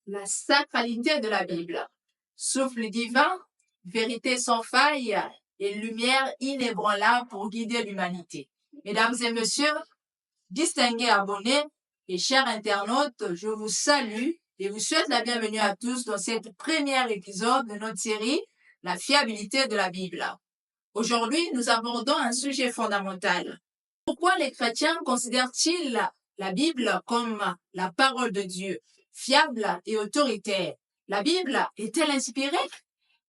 La sacralité de la Bible. Souffle divin, vérité sans faille et lumière inébranlable pour guider l'humanité. Mesdames et messieurs, distingués abonnés et chers internautes, je vous salue et vous souhaite la bienvenue à tous dans cette premier épisode de notre série La fiabilité de la Bible. Aujourd'hui, nous abordons un sujet fondamental. Pourquoi les chrétiens considèrent-ils la Bible comme la parole de Dieu, fiable et autoritaire? La Bible est-elle inspirée?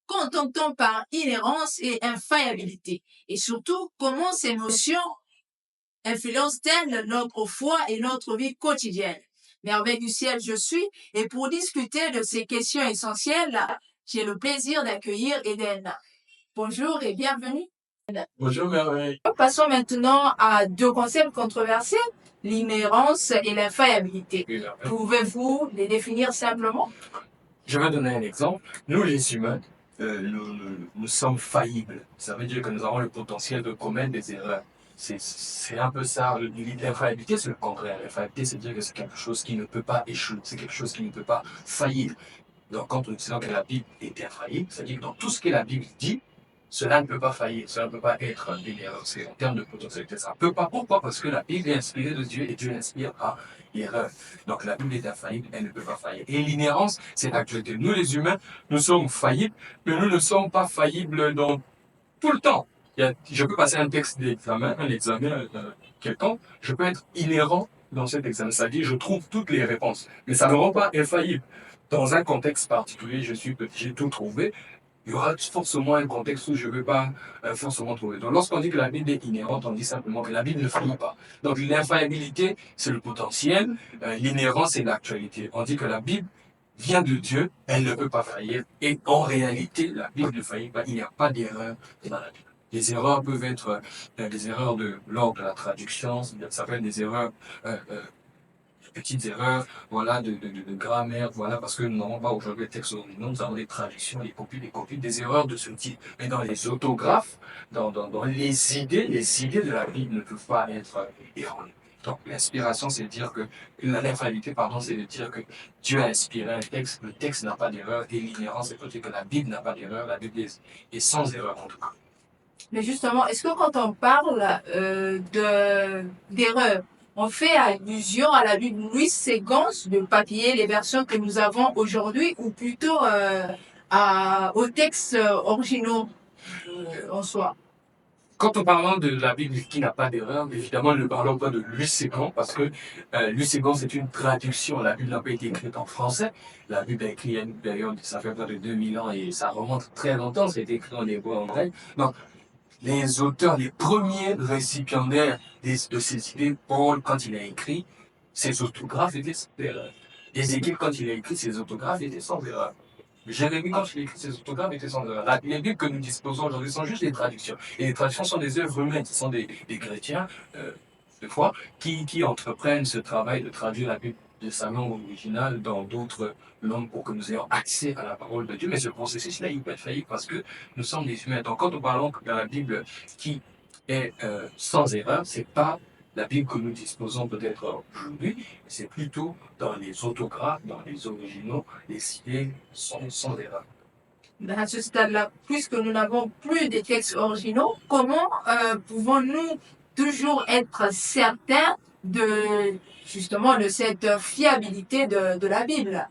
Qu'entend-on par inhérence et infaillibilité? Et surtout, comment ces notions influencent-elles notre foi et notre vie quotidienne? Merveille du ciel, je suis, et pour discuter de ces questions essentielles, j'ai le plaisir d'accueillir Eden. Bonjour et bienvenue. Bonjour Merveille. Passons maintenant à deux concepts controversés, l'inhérence et l'infaillibilité. Pouvez-vous les définir simplement? Je vais donner un exemple. Nous, les humains, nous sommes faillibles. Ça veut dire que nous avons le potentiel de commettre des erreurs. C'est un peu ça. L'infaillibilité, c'est le contraire. L'infaillibilité, c'est dire que c'est quelque chose qui ne peut pas échouer. C'est quelque chose qui ne peut pas faillir. Donc, quand on dit que la Bible est infaillible, c'est-à-dire que dans tout ce que la Bible dit, cela ne peut pas faillir, cela ne peut pas être une erreur. C'est en termes de potentialité. Ça ne peut pas. Pourquoi? Parce que la Bible est inspirée de Dieu et Dieu n'inspire pas l'erreur. Donc la Bible est infaillible, elle ne peut pas faillir. Et l'inhérence, c'est l'actualité. Nous, les humains, nous sommes faillibles, mais nous ne sommes pas faillibles dans tout le temps. Je peux passer un texte d'examen, un examen quelconque, je peux être inhérent dans cet examen. C'est-à-dire, je trouve toutes les réponses, mais ça ne me rend pas infaillible. Dans un contexte particulier, j'ai tout trouvé. Il y aura forcément un contexte où je ne vais pas forcément trouver. Donc, lorsqu'on dit que la Bible est inhérente, on dit simplement que la Bible ne faillit pas. Donc, l'infaillibilité, c'est le potentiel. L'inhérence, c'est l'actualité. On dit que la Bible vient de Dieu, elle ne peut pas faillir. Et en réalité, la Bible ne faillit pas. Il n'y a pas d'erreur dans la Bible. Les erreurs peuvent être des erreurs lors de la traduction, ça peut être des erreurs petites erreurs, voilà, de grammaire, voilà, parce que nous n'avons pas aujourd'hui les textes originaux, nous avons des traductions, des copies, des erreurs de ce type. Mais dans les autographes, dans les idées de la Bible ne peuvent pas être erronées. Donc, l'inspiration, c'est de dire que, l'infaillibilité, pardon, c'est de dire que Dieu a inspiré un texte, le texte n'a pas d'erreur, et l'inhérence, c'est de dire que la Bible n'a pas d'erreur, la Bible est sans erreur en tout cas. Mais justement, est-ce que quand on parle d'erreur, on fait allusion à la Bible Louis Séquence de papier, les versions que nous avons aujourd'hui, ou plutôt aux textes originaux en soi? Quand on parle de la Bible qui n'a pas d'erreur, évidemment, ne parlons pas de Louis Ségon, parce que Louis Ségon, c'est une traduction. La Bible n'a pas été écrite en français. La Bible est écrite à une période, ça fait près de 2000 ans et ça remonte très longtemps. Ça a été écrit en hébreu, en grec. Donc, les auteurs, les premiers récipiendaires de ces idées, Paul, quand il a écrit, ses autographes étaient sans erreur. Ézéchiel, quand il a écrit, ses autographes étaient sans erreur. Jérémie, quand il a écrit ses autographes, étaient sans erreur. Les Bibles que nous disposons aujourd'hui sont juste des traductions. Et les traductions sont des œuvres humaines. Ce sont des chrétiens, de foi, qui entreprennent ce travail de traduire la Bible de sa langue originale dans d'autres langues pour que nous ayons accès à la parole de Dieu. Mais ce processus-là, il peut être faillible parce que nous sommes des humains. Donc, quand nous parlons de la Bible qui est sans erreur, c'est pas la Bible que nous disposons peut-être aujourd'hui, c'est plutôt dans les autographes, dans les originaux, les idées sont sans erreur. Ben, à ce stade-là, puisque nous n'avons plus des textes originaux, comment pouvons-nous toujours être certains de justement de cette fiabilité de la Bible?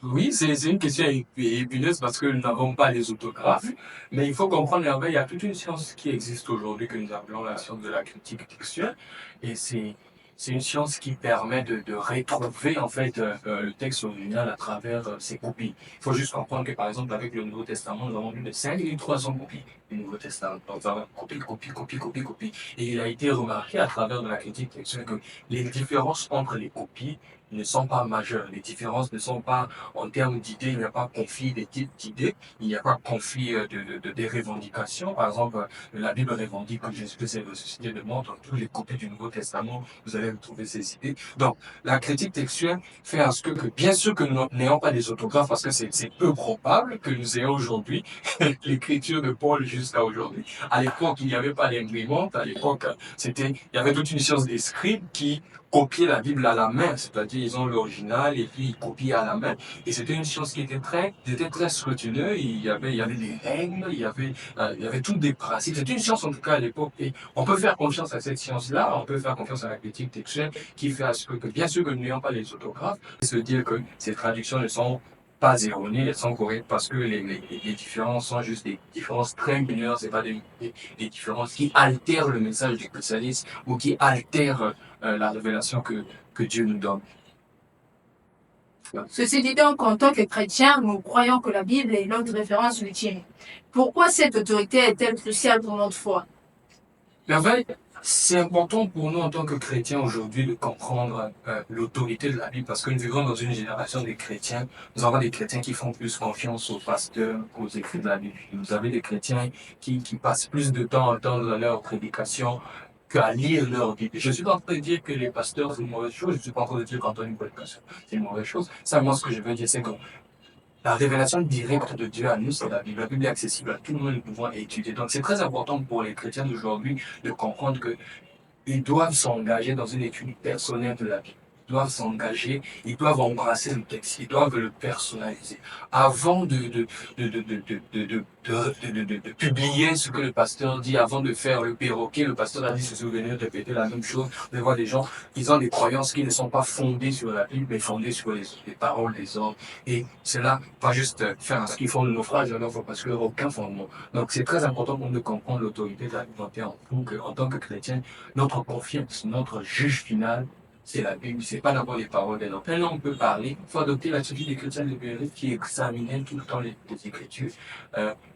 Oui, c'est une question épineuse parce que nous n'avons pas les autographes, mais il faut comprendre, Hervé, il y a toute une science qui existe aujourd'hui que nous appelons la science de la critique textuelle, et c'est une science qui permet de retrouver en fait le texte original à travers ses copies. Il faut juste comprendre que par exemple avec le Nouveau Testament, nous avons plus de 5300 copies du Nouveau Testament. Donc, nous avons copie. Et il a été remarqué à travers de la critique textuelle que les différences entre les copies ne sont pas majeures. Les différences ne sont pas en termes d'idées, il n'y a pas conflit des types d'idées, il n'y a pas conflit des revendications. Par exemple, la Bible revendique que Jésus-Christ est ressuscité de mort. Dans toutes les copies du Nouveau Testament, vous allez retrouver ces idées. Donc, la critique textuelle fait à ce que bien sûr que nous n'ayons pas des autographes, parce que c'est peu probable que nous ayons aujourd'hui l'écriture de Paul jusqu'à aujourd'hui. À l'époque, il n'y avait pas d'imprimante. À l'époque, il y avait toute une science des scribes qui copiaient la Bible à la main. C'est-à-dire, ils ont l'original et puis ils copient à la main. Et c'était une science qui était très scrutineux. Il y avait des règles, il y avait tous des principes. C'était une science, en tout cas, à l'époque. Et on peut faire confiance à cette science-là. On peut faire confiance à la critique textuelle qui fait à ce que, bien sûr que nous n'ayons pas les autographes, se dire que ces traductions ne sont pas erronées, elles sont correctes parce que les différences sont juste des différences très mineures, c'est pas des différences qui altèrent le message du christianisme ou qui altèrent la révélation que Dieu nous donne. Ceci dit donc, en tant que chrétiens, nous croyons que la Bible est notre référence ultime. Pourquoi cette autorité est-elle cruciale pour notre foi? Merveille, c'est important pour nous en tant que chrétiens aujourd'hui de comprendre l'autorité de la Bible parce que nous vivons dans une génération de chrétiens. Nous avons des chrétiens qui font plus confiance aux pasteurs qu'aux écrits de la Bible. Vous avez des chrétiens qui passent plus de temps à entendre leur prédication qu'à lire leur Bible. Je suis pas en train de dire que les pasteurs c'est une mauvaise chose. Je suis pas en train de dire qu'entendre une prédication c'est une mauvaise chose. Simplement ce que je veux dire c'est que la révélation directe de Dieu à nous, c'est la Bible. La Bible est accessible à tout le monde, nous pouvons étudier. Donc, c'est très important pour les chrétiens d'aujourd'hui de comprendre qu'ils doivent s'engager dans une étude personnelle de la Bible. Ils doivent s'engager, ils doivent embrasser le texte, ils doivent le personnaliser. Avant de publier ce que le pasteur dit, avant de faire le perroquet, le pasteur a dit se souvenir de répéter la même chose. Vous voir des gens, ils ont des croyances qui ne sont pas fondées sur la Bible, mais fondées sur les paroles des hommes. Et cela, pas juste faire ce qu'ils font de naufrage, alors parce qu'il n'y a aucun fondement. Donc c'est très important pour nous de comprendre l'autorité de la Bible en tant que chrétien. Notre confiance, notre juge final, c'est la Bible, c'est pas d'abord les paroles des hommes. Maintenant, on peut parler, il faut adopter l'attitude des chrétiens libérés qui examinaient tout le temps les Écritures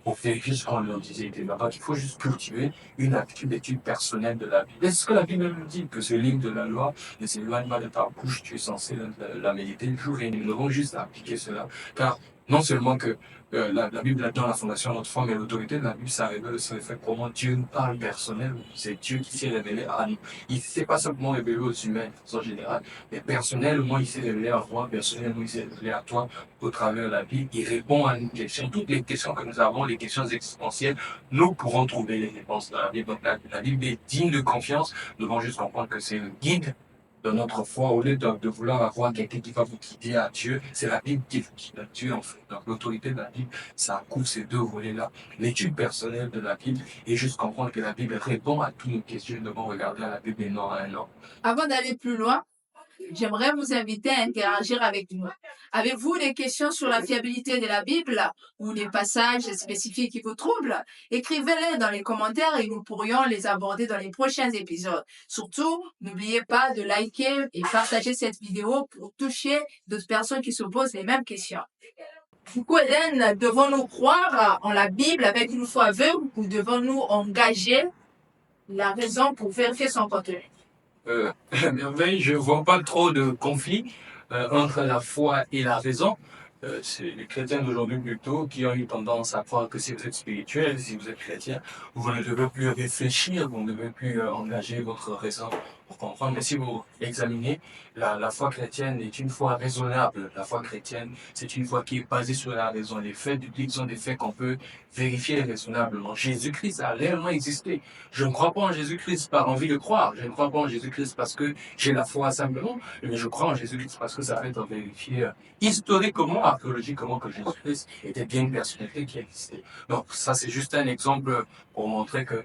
pour vérifier ce qu'on leur disait. Donc, il faut juste cultiver une attitude d'étude personnelle de la Bible. Est-ce que la Bible nous dit que ce livre de la loi ne s'éloigne pas de ta bouche, tu es censé la méditer le jour et nous devons juste appliquer cela. Car non seulement que la Bible donne la fondation à notre foi, mais l'autorité de la Bible, ça révèle ce fait comment Dieu nous parle personnellement. C'est Dieu qui s'est révélé à nous. Il ne s'est pas simplement révélé aux humains, en général, mais personnellement, il s'est révélé à moi, personnellement, il s'est révélé à toi au travers de la Bible. Il répond à nos questions. Toutes les questions que nous avons, les questions existentielles, nous pourrons trouver les réponses dans la Bible. Donc, la Bible est digne de confiance. Nous devons juste comprendre que c'est le guide de notre foi, au lieu de vouloir avoir quelqu'un qui va vous guider à Dieu, c'est la Bible qui vous guide à Dieu, en fait. Donc, l'autorité de la Bible, ça couvre ces deux volets-là. L'étude personnelle de la Bible et juste comprendre que la Bible répond à toutes nos questions. Nous devons regarder à la Bible et non à un homme. Avant d'aller plus loin, j'aimerais vous inviter à interagir avec nous. Avez-vous des questions sur la fiabilité de la Bible ou des passages spécifiques qui vous troublent? Écrivez-les dans les commentaires et nous pourrions les aborder dans les prochains épisodes. Surtout, n'oubliez pas de liker et partager cette vidéo pour toucher d'autres personnes qui se posent les mêmes questions. Du coup, Hélène, devons-nous croire en la Bible avec une foi aveugle ou devons-nous engager la raison pour vérifier son contenu? Merveille, je vois pas trop de conflit entre la foi et la raison. C'est les chrétiens d'aujourd'hui plutôt qui ont eu tendance à croire que si vous êtes spirituel, si vous êtes chrétien, vous ne devez plus réfléchir, vous ne devez plus engager votre raison pour comprendre. Mais si vous examinez, la foi chrétienne est une foi raisonnable. La foi chrétienne, c'est une foi qui est basée sur la raison. Les faits bibliques sont des faits qu'on peut vérifier raisonnablement. Jésus-Christ a réellement existé. Je ne crois pas en Jésus-Christ par envie de croire. Je ne crois pas en Jésus-Christ parce que j'ai la foi simplement. Mais je crois en Jésus-Christ parce que ça fait vérifier historiquement, archéologiquement que Jésus-Christ était bien une personnalité qui existait. Donc ça, c'est juste un exemple pour montrer que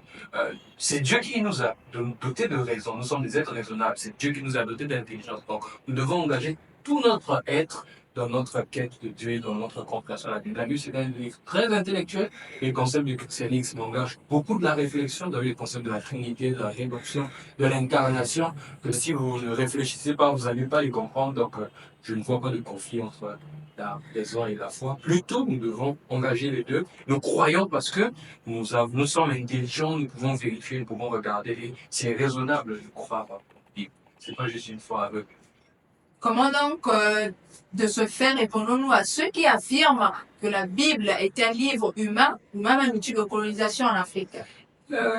c'est Dieu qui nous a dotés de raison. Nous sommes des êtres raisonnables. C'est Dieu qui nous a dotés d'intelligence. Donc nous devons engager tout notre être dans notre quête de Dieu, dans notre compréhension de la Bible. La Bible, c'est un livre très intellectuel et le concept du christianisme engage beaucoup de la réflexion dans les concepts de la Trinité, de la rédemption, de l'incarnation, que si vous ne réfléchissez pas, vous n'allez pas les comprendre. Donc, je ne vois pas de conflit entre la raison et la foi. Plutôt, nous devons engager les deux. Nous croyons parce que nous sommes intelligents, nous pouvons vérifier, nous pouvons regarder et c'est raisonnable de croire en la Bible. C'est pas juste une foi aveugle. Comment donc, de ce fait, répondons-nous à ceux qui affirment que la Bible est un livre humain ou même un outil de colonisation en Afrique?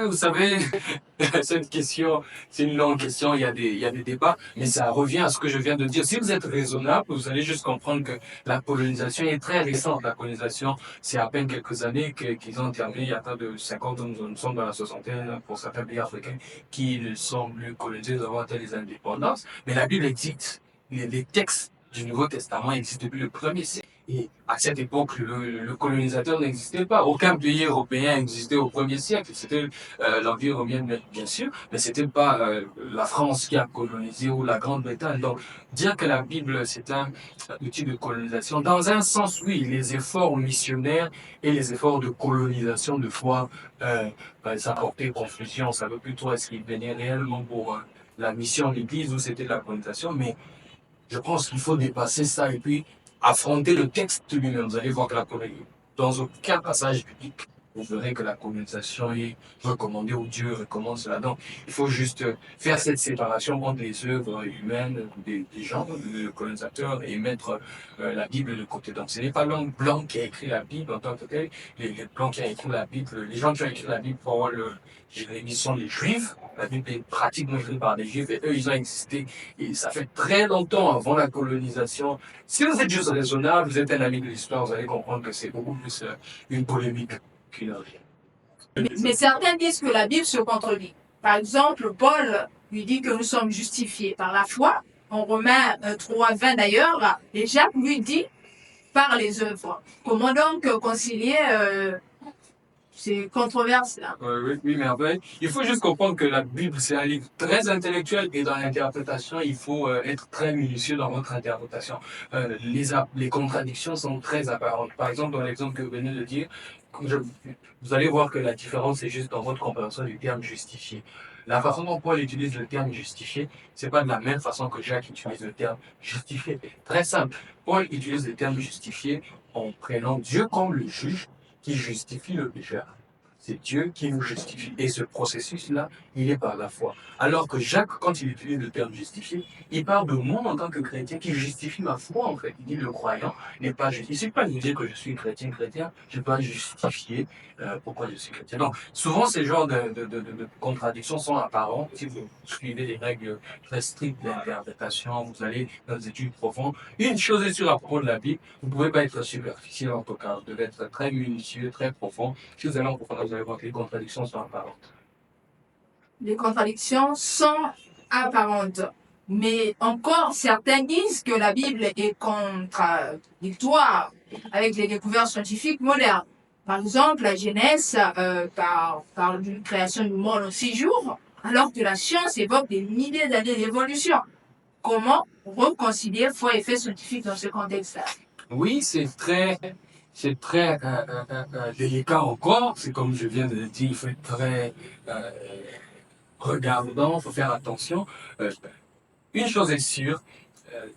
Vous savez, cette question, c'est une longue question, il y a des débats, mais ça revient à ce que je viens de dire. Si vous êtes raisonnable, vous allez juste comprendre que la colonisation est très récente. La colonisation, c'est à peine quelques années qu'ils ont terminé. Il y a pas de 50 ans, nous sommes dans la soixantaine pour certains pays africains qui ne sont plus colonisés, nous avons atteint les indépendances. Mais la Bible existe. Les textes du Nouveau Testament existent depuis le premier siècle. Et à cette époque, le colonisateur n'existait pas. Aucun pays européen existait au premier siècle. C'était l'Empire romain, bien sûr, mais c'était pas la France qui a colonisé ou la Grande-Bretagne. Donc, dire que la Bible, c'est un outil de colonisation, dans un sens, oui, les efforts missionnaires et les efforts de colonisation, de foi, ça portait confusion. On savait plus trop est-ce qu'ils venaient réellement pour la mission de l'Église ou c'était de la colonisation, mais je pense qu'il faut dépasser ça et puis affronter le texte lui-même. Vous allez voir que dans aucun passage biblique, vous verrez que la colonisation est recommandée ou Dieu recommande cela. Donc, il faut juste faire cette séparation entre les œuvres humaines des gens, le colonisateur, et mettre la Bible de côté. Donc, ce n'est pas l'homme blanc qui a écrit la Bible en tant que tel. Les blancs qui ont écrit la Bible, les gens qui ont écrit la Bible pour ils sont les Juifs. La Bible est pratiquement écrite par des Juifs et eux, ils ont existé. Et ça fait très longtemps avant la colonisation. Si vous êtes juste raisonnable, vous êtes un ami de l'histoire, vous allez comprendre que c'est beaucoup plus une polémique qu'une Mais réalité. certains disent que la Bible se contredit. Par exemple, Paul lui dit que nous sommes justifiés par la foi. En Romains 3, 20 d'ailleurs, et Jacques lui dit par les œuvres. Comment donc concilier ces controverses-là? Oui, oui, mais après, il faut juste comprendre que la Bible, c'est un livre très intellectuel et dans l'interprétation, il faut être très minutieux dans votre interprétation. Les contradictions sont très apparentes. Par exemple, dans l'exemple que vous venez de dire, je- vous allez voir que la différence est juste dans votre compréhension du terme justifié. La façon dont Paul utilise le terme justifié, c'est pas de la même façon que Jacques utilise le terme justifié. Très simple. Paul utilise le terme justifié en prenant Dieu comme le juge qui justifie le pécheur. C'est Dieu qui nous justifie. Et ce processus-là, il est par la foi. Alors que Jacques, quand il utilise le terme justifié, il parle de moi en tant que chrétien qui justifie ma foi, en fait. Il dit le croyant n'est pas justifié. Il ne suffit pas de dire que je suis chrétien, je dois justifier pourquoi je suis chrétien. Donc, souvent, ces genres de contradictions sont apparentes. Si vous suivez les règles très strictes d'interprétation, vous allez dans des études profondes. Une chose est sûre à propos de la Bible, vous ne pouvez pas être superficiel en tout cas. Vous devez être très minutieux, très profond. Si vous allez en profondeur, vous allez voir que les contradictions sont apparentes. Les contradictions sont apparentes. Mais encore, certains disent que la Bible est contradictoire avec les découvertes scientifiques modernes. Par exemple, la Genèse parle d'une création du monde en 6 jours, alors que la science évoque des milliers d'années d'évolution. Comment reconcilier foi et fait scientifique dans ce contexte-là? Oui, c'est très délicat encore. C'est comme je viens de le dire, il faut être très regardant, il faut faire attention. Euh, une chose est sûre,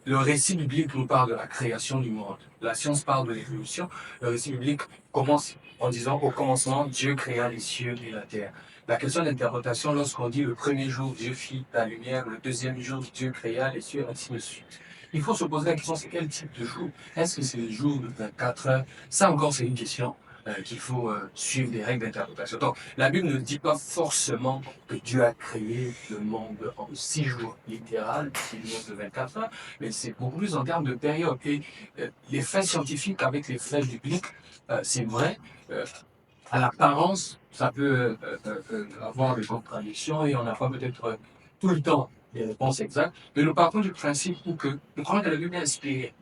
le récit biblique nous parle de la création du monde. La science parle de l'évolution. Le récit biblique commence en disant au commencement, Dieu créa les cieux et la terre. La question d'interprétation, lorsqu'on dit le premier jour, Dieu fit la lumière, le deuxième jour, Dieu créa les cieux, ainsi de suite. Il faut se poser la question, c'est quel type de jour? Est-ce que c'est le jour de 24 heures? Ça encore, c'est une question qu'il faut suivre des règles d'interprétation. Donc, la Bible ne dit pas forcément que Dieu a créé le monde en 6 jours littéral, 6 jours de 24 heures, mais c'est beaucoup plus en termes de période. Et les faits scientifiques avec les faits bibliques, c'est vrai, euh, à l'apparence, ça peut avoir des contradictions et on n'a pas peut-être tout le temps les réponses exactes, mais nous partons du principe où que nous croyons que la Bible est inspirée.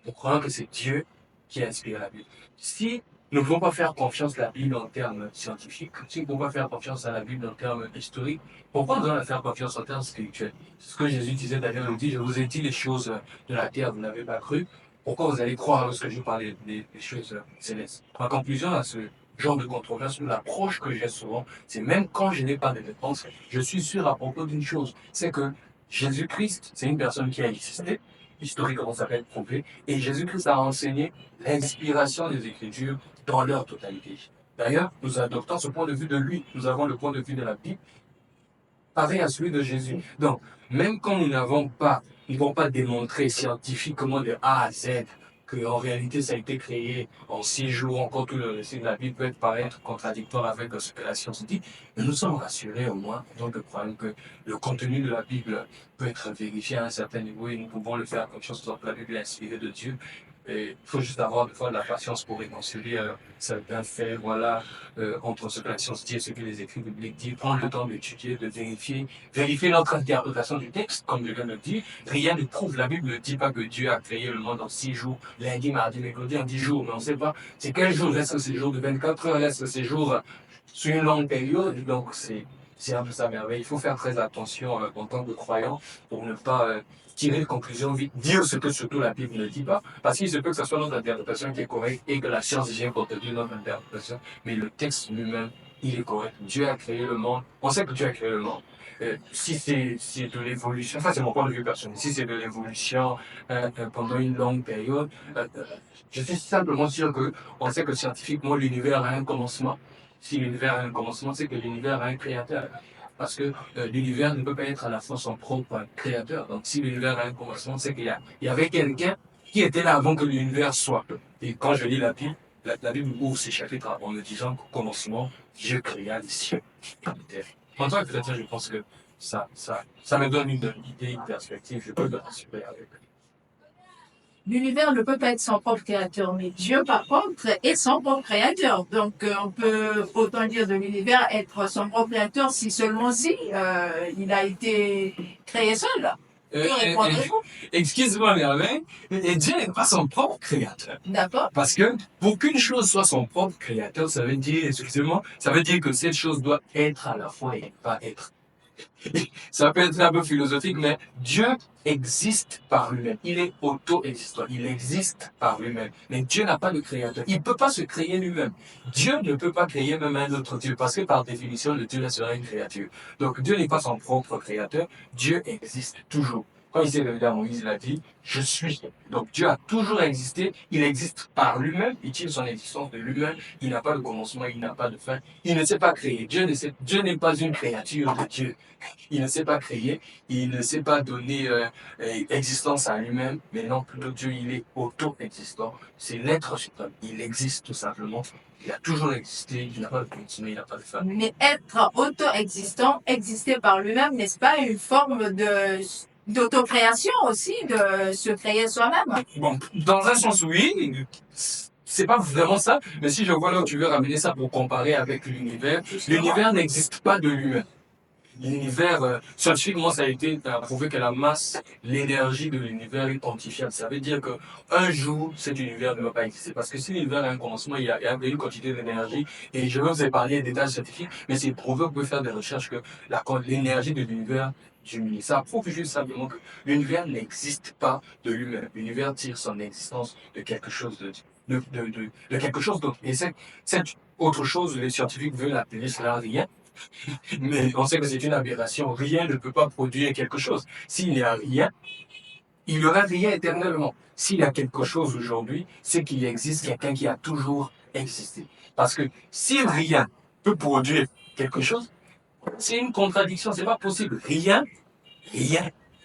Nous croyons que c'est Dieu qui a inspiré la Bible. Si nous ne pouvons pas faire confiance à la Bible en termes scientifiques, si nous ne pouvons pas faire confiance à la Bible en termes historiques, pourquoi nous allons faire confiance en termes spirituels? C'est ce que Jésus disait d'ailleurs, il dit, je vous ai dit les choses de la terre, vous n'avez pas cru. Pourquoi vous allez croire lorsque je vous parle des choses célestes? En conclusion à ce genre de controverse, l'approche que j'ai souvent, c'est même quand je n'ai pas de réponse, je suis sûr à propos d'une chose, c'est que Jésus-Christ, c'est une personne qui a existé, historiquement ça peut être prouvé, et Jésus-Christ a enseigné l'inspiration des Écritures dans leur totalité. D'ailleurs, nous adoptons ce point de vue de lui. Nous avons le point de vue de la Bible, pareil à celui de Jésus. Donc, même quand nous ne pouvons pas démontrer scientifiquement de A à Z qu'en réalité ça a été créé en 6 jours, encore tout le récit de la Bible peut paraître contradictoire avec ce que la science dit, mais nous sommes rassurés au moins, en tant que croyants, que le contenu de la Bible peut être vérifié à un certain niveau et nous pouvons le faire comme chose que la Bible est inspirée de Dieu. Et il faut juste avoir des fois de la patience pour réconcilier certains faits, voilà, entre ce que la science dit et ce que les écrits bibliques disent. Prendre le temps d'étudier, de vérifier notre interprétation du texte, comme je viens de le dire. Rien ne prouve, la Bible ne dit pas que Dieu a créé le monde en 6 jours, lundi, mardi, mercredi, en 10 jours, mais on ne sait pas. C'est quel jour? Est-ce que c'est jour de 24 heures? Est-ce que c'est jour sur une longue période? Donc c'est un peu sa merveille. Il faut faire très attention en tant que croyant pour ne pas tirer une conclusion vite, dire ce que surtout la Bible ne dit pas, parce qu'il se peut que ce soit notre interprétation qui est correcte et que la science vient contredire notre interprétation, mais le texte lui-même, il est correct. Dieu a créé le monde, on sait que Dieu a créé le monde. Si c'est de l'évolution, enfin c'est mon point de vue personnel, si c'est de l'évolution pendant une longue période, je suis simplement sûr que on sait que scientifiquement l'univers a un commencement. Si l'univers a un commencement, c'est que l'univers a un créateur. Parce que l'univers ne peut pas être à la fois son propre créateur. Donc si l'univers a un commencement, c'est qu'il y avait quelqu'un qui était là avant que l'univers soit. Et quand je lis la Bible, la Bible ouvre ses chapitres en me disant qu'au commencement, Dieu créa les cieux et la terre. En tant que chrétien, je pense que ça me donne une idée, une perspective. Je peux me rassurer avec. L'univers ne peut pas être son propre créateur, mais Dieu, par contre, est son propre créateur. Donc, on peut autant dire de l'univers être son propre créateur si seulement si il a été créé seul. Que répondrez-vous? Excuse-moi, Merveille, et Dieu n'est pas son propre créateur. D'accord. Parce que pour qu'une chose soit son propre créateur, ça veut dire, excusez-moi, ça veut dire que cette chose doit être à la fois et pas être. Ça peut être un peu philosophique, mais Dieu existe par lui-même. Il est auto-existant. Il existe par lui-même. Mais Dieu n'a pas de créateur. Il ne peut pas se créer lui-même. Dieu ne peut pas créer même un autre Dieu, parce que par définition, le Dieu serait une créature. Donc Dieu n'est pas son propre créateur. Dieu existe toujours. Quand il s'est révélé à Moïse, il a dit, je suis. Donc Dieu a toujours existé, il existe par lui-même, il tire son existence de lui-même, il n'a pas de commencement, il n'a pas de fin, il ne s'est pas créé. Dieu n'est pas une créature de Dieu. Il ne s'est pas créé, il ne s'est pas donné existence à lui-même, mais non, plutôt Dieu, il est auto-existant. C'est l'être suprême, il existe tout simplement. Il a toujours existé, il n'a pas de commencement, il n'a pas de fin. Mais être auto-existant, exister par lui-même, n'est-ce pas une forme d'autocréation aussi, de se créer soi-même? Bon, dans un sens, oui. C'est pas vraiment ça, mais si je vois là où tu veux ramener ça pour comparer avec l'univers n'existe pas de lui-même. L'univers, scientifiquement, ça a été prouvé que la masse, l'énergie de l'univers est quantifiable. Ça veut dire que un jour, cet univers ne va pas exister. Parce que si l'univers a un commencement, il y a une quantité d'énergie. Et je vais vous épargner des détails scientifiques, mais c'est prouvé, vous pouvez faire des recherches que l'énergie de l'univers diminue. Ça prouve juste simplement que l'univers n'existe pas de lui-même. L'univers tire son existence de quelque chose de quelque chose d'autre. Et cette autre chose, les scientifiques veulent appeler cela rien. Mais on sait que c'est une aberration. Rien ne peut pas produire quelque chose. S'il n'y a rien, il n'y aura rien éternellement. S'il y a quelque chose aujourd'hui, c'est qu'il existe quelqu'un qui a toujours existé. Parce que si rien peut produire quelque chose, c'est une contradiction, c'est pas possible. Rien,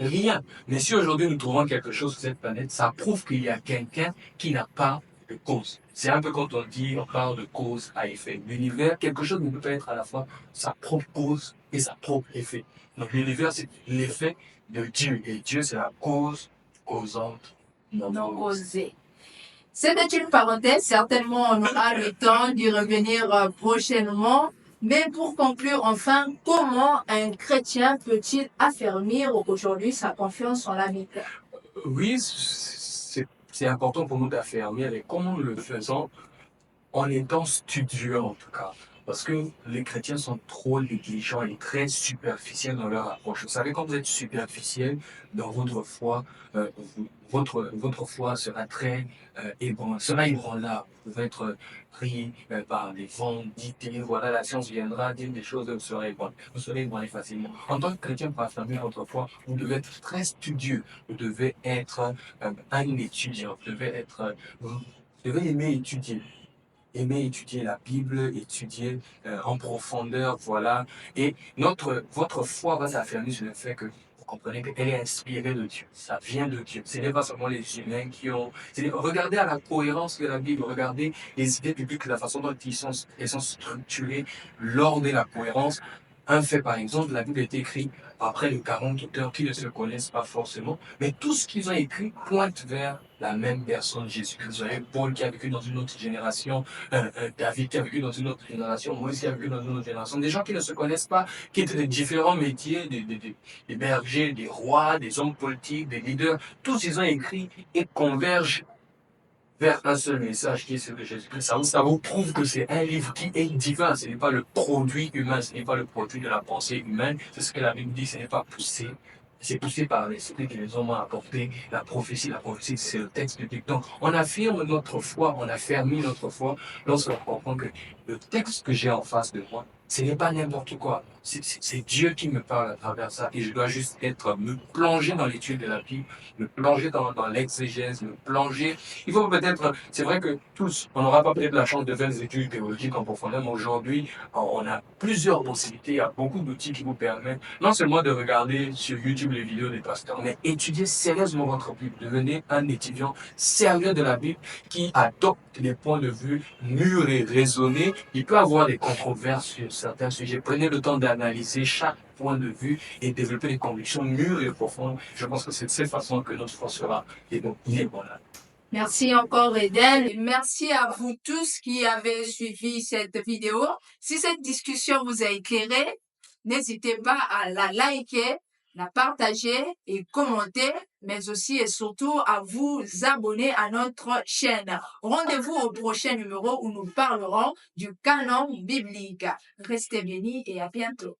rien. Mais si aujourd'hui nous trouvons quelque chose sur cette planète, ça prouve qu'il y a quelqu'un qui n'a pas de cause. C'est un peu quand on parle de cause à effet. L'univers, quelque chose ne peut pas être à la fois sa propre cause et sa propre effet. Donc l'univers, c'est l'effet de Dieu. Et Dieu, c'est la cause causante non causée. C'était une parenthèse, certainement on aura le temps d'y revenir prochainement. Mais pour conclure, enfin, comment un chrétien peut-il affermir aujourd'hui sa confiance en la Bible? Oui, c'est important pour nous d'affermir. Et comment nous le faisons? En étant studieux en tout cas. Parce que les chrétiens sont trop négligents et très superficiels dans leur approche. Vous savez, quand vous êtes superficiel dans votre foi, votre foi sera très sera ébranlable. Vous pouvez être pris par des vents d'idées. Voilà, la science viendra dire des choses, vous serez ébranlé facilement. En tant que chrétien, pour affirmer votre foi, vous devez être très studieux. Vous devez être un étudiant. Vous devez aimer étudier la Bible, étudier en profondeur, voilà. Et votre foi va s'affirmer sur le fait que comprenez qu'elle est inspirée de Dieu. Ça vient de Dieu. Ce n'est pas seulement les humains qui ont... Regardez à la cohérence de la Bible, regardez les idées bibliques, la façon dont elles sont structurées, l'ordre et la cohérence. Un fait, par exemple, la Bible est écrite après les 40 auteurs qui ne se connaissent pas forcément, mais tout ce qu'ils ont écrit pointe vers la même personne, Jésus-Christ. Vous avez Paul qui a vécu dans une autre génération, David qui a vécu dans une autre génération, Moïse qui a vécu dans une autre génération. Des gens qui ne se connaissent pas, qui étaient de différents métiers, des bergers, des rois, des hommes politiques, des leaders. Tous ils ont écrit et convergent vers un seul message qui est celui de Jésus-Christ. Ça vous prouve que c'est un livre qui est divin. Ce n'est pas le produit humain, ce n'est pas le produit de la pensée humaine. C'est ce que la Bible dit, ce n'est pas poussé. C'est poussé par l'Esprit que les hommes ont apporté. La prophétie, c'est le texte biblique. Donc, on affirme notre foi, on affermit notre foi lorsqu'on comprend que le texte que j'ai en face de moi, ce n'est pas n'importe quoi. C'est Dieu qui me parle à travers ça et je dois juste me plonger dans l'étude de la Bible, me plonger dans l'exégèse, me plonger. Il faut peut-être, c'est vrai que tous, on n'aura pas peut-être la chance de faire des études théologiques en profondeur, mais aujourd'hui, on a plusieurs possibilités, il y a beaucoup d'outils qui vous permettent non seulement de regarder sur YouTube les vidéos des pasteurs, mais étudier sérieusement votre Bible, devenir un étudiant sérieux de la Bible qui adopte les points de vue mûrs et raisonnés. Il peut avoir des controverses sur certains sujets. Prenez le temps d'analyser chaque point de vue et développer des convictions mûres et profondes. Je pense que c'est de cette façon que notre foi sera inébranlable. Merci encore, Eden. Et merci à vous tous qui avez suivi cette vidéo. Si cette discussion vous a éclairé, n'hésitez pas à la liker, la partager et commenter, mais aussi et surtout à vous abonner à notre chaîne. Rendez-vous au prochain numéro où nous parlerons du canon biblique. Restez bénis et à bientôt.